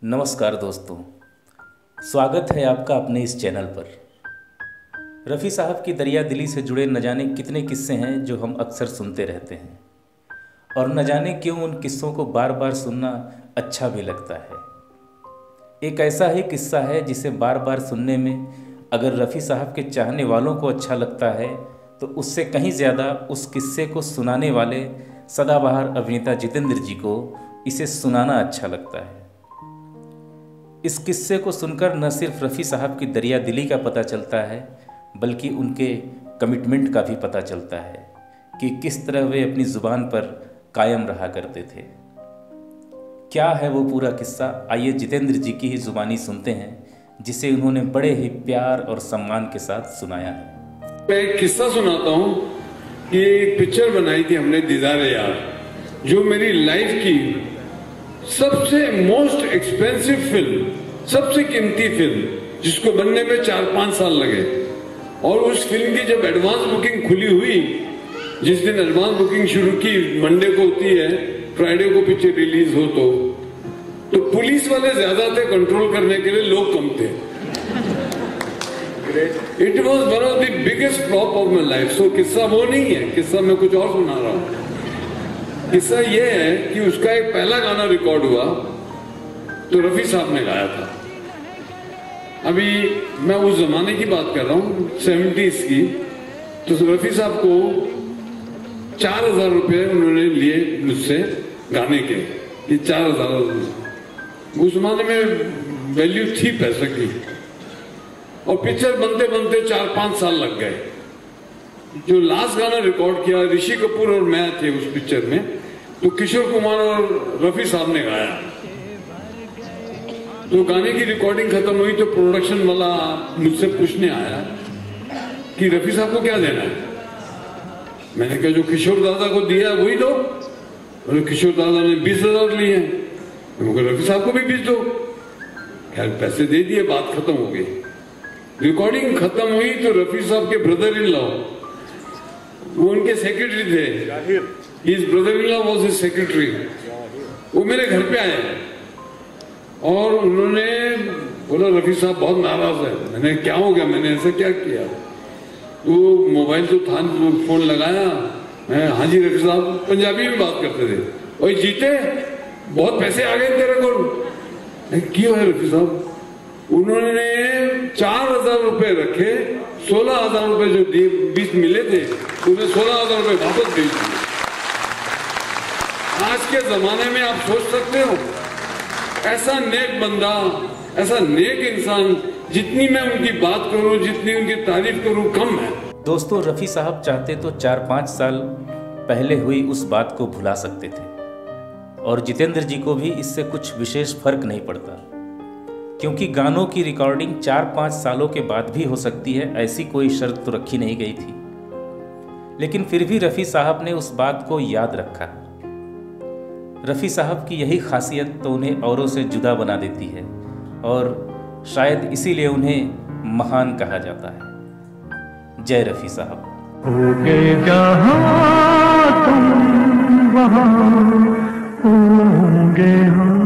नमस्कार दोस्तों, स्वागत है आपका अपने इस चैनल पर। रफ़ी साहब की दरिया दिली से जुड़े न जाने कितने किस्से हैं जो हम अक्सर सुनते रहते हैं और न जाने क्यों उन किस्सों को बार बार सुनना अच्छा भी लगता है। एक ऐसा ही किस्सा है जिसे बार बार सुनने में अगर रफ़ी साहब के चाहने वालों को अच्छा लगता है तो उससे कहीं ज़्यादा उस किस्से को सुनाने वाले सदाबहार अभिनेता जितेंद्र जी को इसे सुनाना अच्छा लगता है। इस किस्से को सुनकर न सिर्फ रफ़ी साहब की दरिया दिली का पता चलता है बल्कि उनके कमिटमेंट का भी पता चलता है कि किस तरह वे अपनी ज़ुबान पर कायम रहा करते थे। क्या है वो पूरा किस्सा, आइए जितेंद्र जी की ही ज़ुबानी सुनते हैं जिसे उन्होंने बड़े ही प्यार और सम्मान के साथ सुनाया है। मैं एक किस्सा सुनाता हूँ कि एक पिक्चर बनाई थी हमने, दीदार यार, जो मेरी लाइफ की सबसे मोस्ट एक्सपेंसिव फिल्म, सबसे कीमती फिल्म, जिसको बनने में 4-5 साल लगे। और उस फिल्म की जब एडवांस बुकिंग खुली हुई, जिस दिन एडवांस बुकिंग शुरू की, मंडे को होती है, फ्राइडे को पिक्चर रिलीज हो, तो पुलिस वाले ज्यादा थे, कंट्रोल करने के लिए लोग कम थे। It was one of the biggest flop of my life. So किस्सा वो नहीं है, किस्सा मैं कुछ और सुना रहा हूं। किस्सा ये है कि उसका एक पहला गाना रिकॉर्ड हुआ तो रफ़ी साहब ने गाया था। अभी मैं उस जमाने की बात कर रहा हूँ, 70s की। तो रफ़ी साहब को 4,000 रुपये उन्होंने लिए मुझसे गाने के। ये 4,000 उस जमाने में वैल्यू थी पैसे की। और पिक्चर बनते बनते 4-5 साल लग गए। जो लास्ट गाना रिकॉर्ड किया, ऋषि कपूर और मैं थे उस पिक्चर में, तो किशोर कुमार और रफ़ी साहब ने गाया। तो गाने की रिकॉर्डिंग खत्म हुई तो प्रोडक्शन वाला मुझसे पूछने आया कि रफ़ी साहब को क्या देना है। मैंने कहा जो किशोर दादा को दिया वही दो। और किशोर दादा ने 20,000 लिए। रफ़ी साहब को भी 20 दो। खैर पैसे दे दिए, बात खत्म हो गई। रिकॉर्डिंग खत्म हुई तो रफ़ी साहब के ब्रदर इन लॉ, वो उनके सेक्रेटरी थे, his brother in law was his secretary, वो मेरे घर पे आए और उन्होंने बोला रफ़ी साहब बहुत नाराज है। मैंने क्या हो गया, मैंने ऐसा क्या किया। तो मोबाइल तो था, फोन लगाया, मैं हाँ जी रफ़ी साहब, पंजाबी में बात करते थे। ओए जीते, बहुत पैसे आ गए तेरे को। क्यों है रफ़ी साहब? उन्होंने 4,000 रुपए रखे, 16,000 रुपए जो 20 मिले थे, उन्हें 16,000 रुपए वापस भेज दिए। आज के जमाने में आप सोच सकते हो, ऐसा नेक बंदा, ऐसा नेक इंसान, जितनी मैं उनकी बात करूं, जितनी उनकी तारीफ करूं कम है। दोस्तों, रफ़ी साहब चाहते तो 4-5 साल पहले हुई उस बात को भुला सकते थे और जितेंद्र जी को भी इससे कुछ विशेष फर्क नहीं पड़ता, क्योंकि गानों की रिकॉर्डिंग 4-5 सालों के बाद भी हो सकती है, ऐसी कोई शर्त तो रखी नहीं गई थी। लेकिन फिर भी रफ़ी साहब ने उस बात को याद रखा। रफ़ी साहब की यही खासियत तो उन्हें औरों से जुदा बना देती है और शायद इसीलिए उन्हें महान कहा जाता है। जय रफ़ी साहब। होगे जहाँ तुम वहाँ होंगे हम।